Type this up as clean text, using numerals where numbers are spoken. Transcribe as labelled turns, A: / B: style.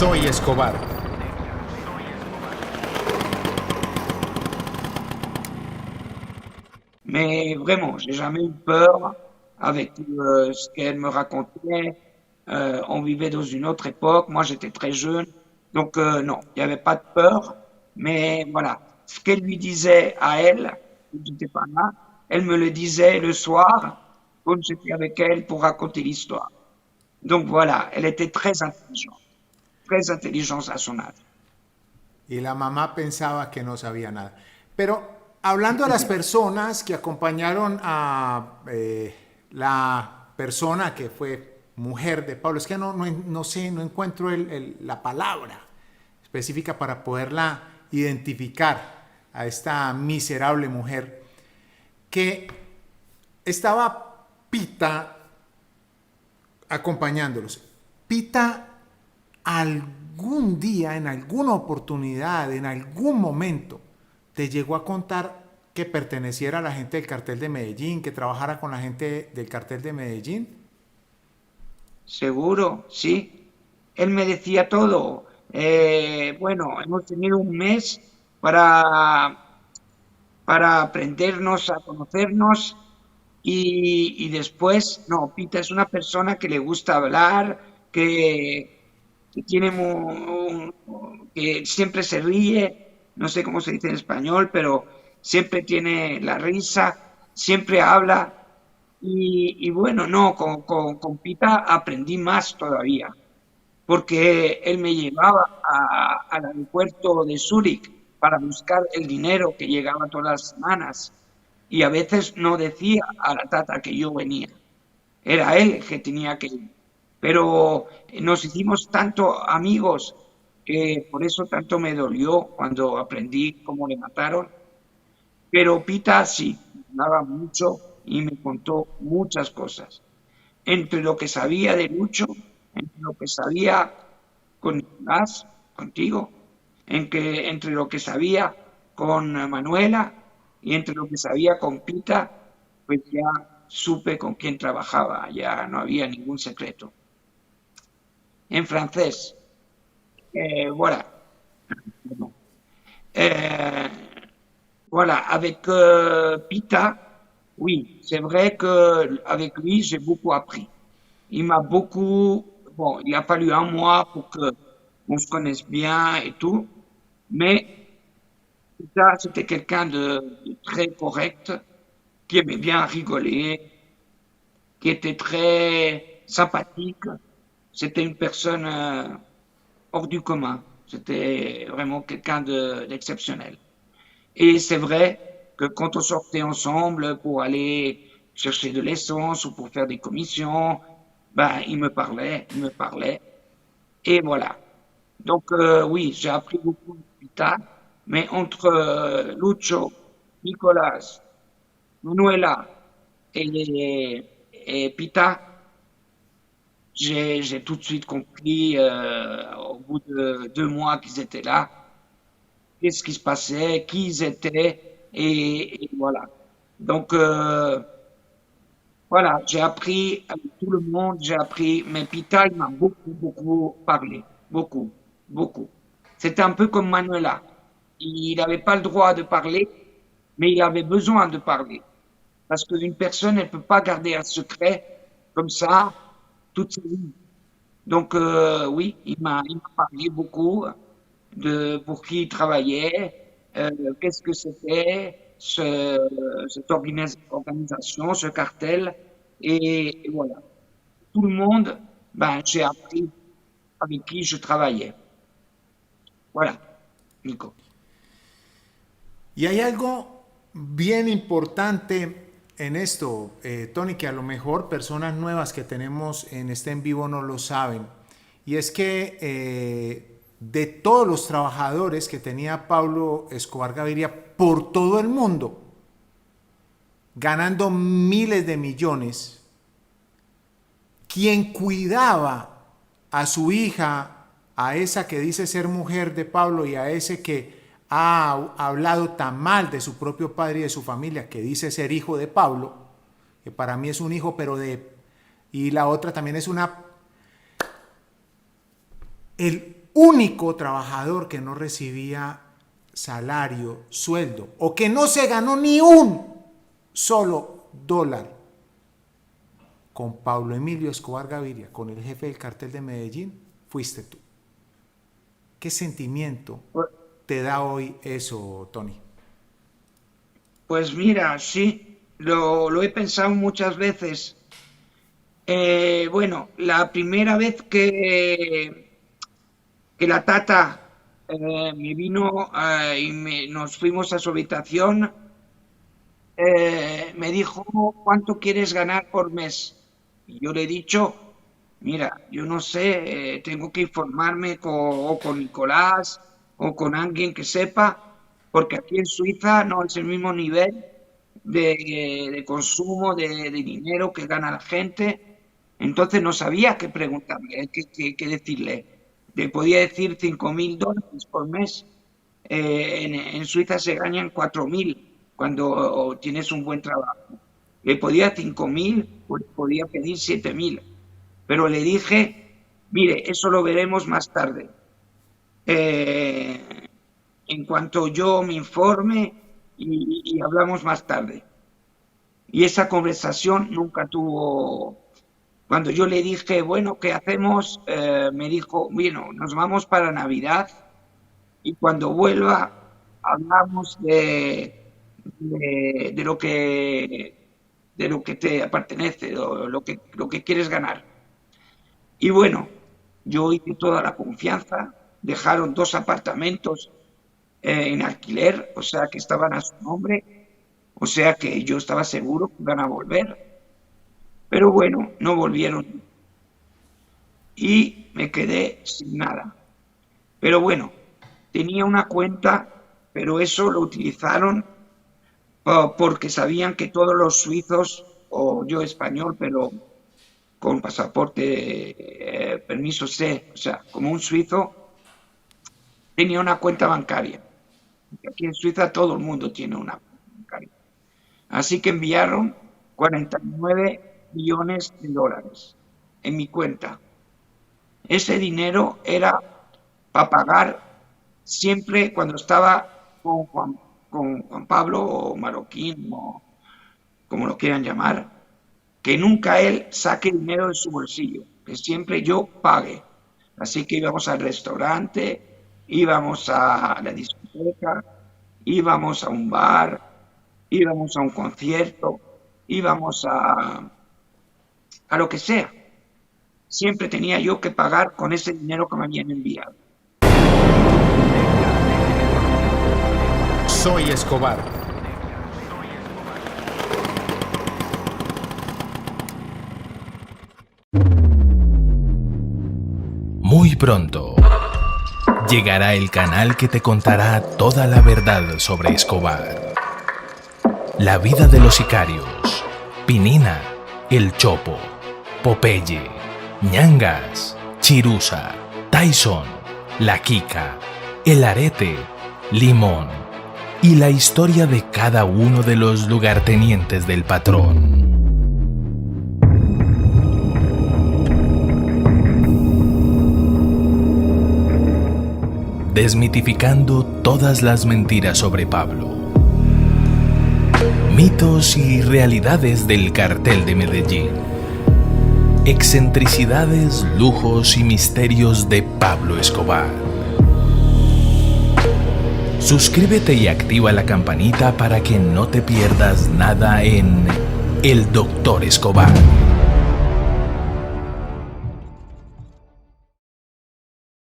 A: Soy Escobar.
B: Mais vraiment, j'ai jamais eu peur avec ce qu'elle me racontait. On vivait dans une autre époque. Moi, j'étais très jeune. Donc, non, il n'y avait pas de peur. Mais voilà, ce qu'elle lui disait à elle, quand j'étais pas là, elle me le disait le soir quand j'étais avec elle pour raconter l'histoire. Donc voilà, elle était très intelligente à son âge.
A: Y la mamá pensaba que no sabía nada. Pero hablando de las personas que acompañaron a la persona que fue mujer de Pablo, es que no sé, no encuentro la palabra específica para poderla identificar a esta miserable mujer que estaba Pita acompañándolos. Pita algún día, en alguna oportunidad, en algún momento, te llegó a contar que perteneciera a la gente del cartel de Medellín, que trabajara con la gente del cartel de Medellín.
B: Seguro, sí. Él me decía todo. Bueno, hemos tenido un mes para, para aprendernos a conocernos y después, no, Pita es una persona que le gusta hablar, que tiene que siempre se ríe, no sé cómo se dice en español, pero siempre tiene la risa, siempre habla y bueno, no, con Pita aprendí más todavía, porque él me llevaba al aeropuerto de Zúrich para buscar el dinero que llegaba todas las semanas y a veces no decía a la tata que yo venía, era él el que tenía que ir. Pero nos hicimos tanto amigos que por eso tanto me dolió cuando aprendí cómo le mataron. Pero Pita sí, me hablaba mucho y me contó muchas cosas. Entre lo que sabía de Lucho, entre lo que sabía con Nicolás, contigo, entre lo que sabía con Manuela y entre lo que sabía con Pita, pues ya supe con quién trabajaba, ya no había ningún secreto. En francés, voilà. Euh, voilà, avec Pita, oui, c'est vrai que avec lui, j'ai beaucoup appris. Il m'a beaucoup, bon, il a fallu un mois pour que on se connaisse bien et tout, mais Pita, c'était quelqu'un de très correct, qui aimait bien rigoler, qui était très sympathique. C'était une personne hors du commun. C'était vraiment quelqu'un d'exceptionnel. Et c'est vrai que quand on sortait ensemble pour aller chercher de l'essence ou pour faire des commissions, ben, il me parlait, et voilà. Donc oui, j'ai appris beaucoup plus tard, mais entre Lucho, Nicolas, Manuela et Pita, j'ai tout de suite compris au bout de 2 mois qu'ils étaient là, qu'est-ce qui se passait, qui ils étaient, et voilà. Donc voilà, j'ai appris avec tout le monde, j'ai appris, mais Pita, il m'a beaucoup, beaucoup parlé, beaucoup, beaucoup. C'était un peu comme Manuela. Il n'avait pas le droit de parler, mais il avait besoin de parler. Parce qu'une personne, elle ne peut pas garder un secret comme ça toute sa vie. Donc oui, il m'a parlé beaucoup de pour qui il travaillait, qu'est-ce que c'était cette organisation, ce cartel, et voilà. Tout le monde, ben j'ai appris avec qui je travaillais. Voilà, Nico.
A: Y hay algo bien importante en esto, Tony, que a lo mejor personas nuevas que tenemos en este en vivo no lo saben. Y es que de todos los trabajadores que tenía Pablo Escobar Gaviria por todo el mundo, ganando miles de millones, quien cuidaba a su hija, a esa que dice ser mujer de Pablo y a ese que ha hablado tan mal de su propio padre y de su familia, que dice ser hijo de Pablo, que para mí es un hijo, pero de... Y la otra también es una... único trabajador que no recibía salario, sueldo, o que no se ganó ni un solo dólar con Pablo Emilio Escobar Gaviria, con el jefe del cartel de Medellín, fuiste tú. ¿Qué sentimiento te da hoy eso, Tony?
B: Pues mira, sí, lo he pensado muchas veces. Bueno, la primera vez que la Tata me vino y nos fuimos a su habitación, me dijo, ¿cuánto quieres ganar por mes? Y yo le he dicho, mira, yo no sé, tengo que informarme o con Nicolás o con alguien que sepa, porque aquí en Suiza no es el mismo nivel de consumo de dinero que gana la gente. Entonces no sabía qué preguntarle, qué decirle. Le podía decir 5.000 dólares por mes. En Suiza se ganan 4.000 cuando tienes un buen trabajo. Le podía 5.000, pues podía pedir 7.000. Pero le dije, mire, eso lo veremos más tarde. Eh, en cuanto yo me informe y hablamos más tarde. Y esa conversación nunca tuvo. Cuando yo le dije, bueno, ¿qué hacemos? Me dijo, bueno, nos vamos para Navidad y cuando vuelva hablamos de lo que te pertenece, lo que quieres ganar. Y bueno, yo hice toda la confianza, dejaron 2 apartamentos en alquiler, o sea que estaban a su nombre, o sea que yo estaba seguro que iban a volver. Pero bueno, no volvieron y me quedé sin nada. Pero bueno, tenía una cuenta, pero eso lo utilizaron porque sabían que todos los suizos, o yo español, pero con pasaporte, permiso C, o sea, como un suizo, tenía una cuenta bancaria. Aquí en Suiza todo el mundo tiene una cuenta bancaria. Así que enviaron 49 millones de dólares en mi cuenta. Ese dinero era para pagar siempre cuando estaba con Juan Pablo o Marroquín, o como lo quieran llamar, que nunca él saque dinero de su bolsillo, que siempre yo pague. Así que íbamos al restaurante, íbamos a la discoteca, íbamos a un bar, íbamos a un concierto, íbamos a lo que sea. Siempre tenía yo que pagar con ese dinero que me habían enviado.
A: Soy Escobar.
C: Muy pronto llegará el canal que te contará toda la verdad sobre Escobar. La vida de los sicarios, Pinina, El Chopo, Popeye, Ñangas, Chirusa, Tyson, La Kika, El Arete, Limón y la historia de cada uno de los lugartenientes del patrón. Desmitificando todas las mentiras sobre Pablo. Mitos y realidades del cartel de Medellín. Excentricidades, lujos y misterios de Pablo Escobar. Suscríbete y activa la campanita para que no te pierdas nada en El Doctor Escobar.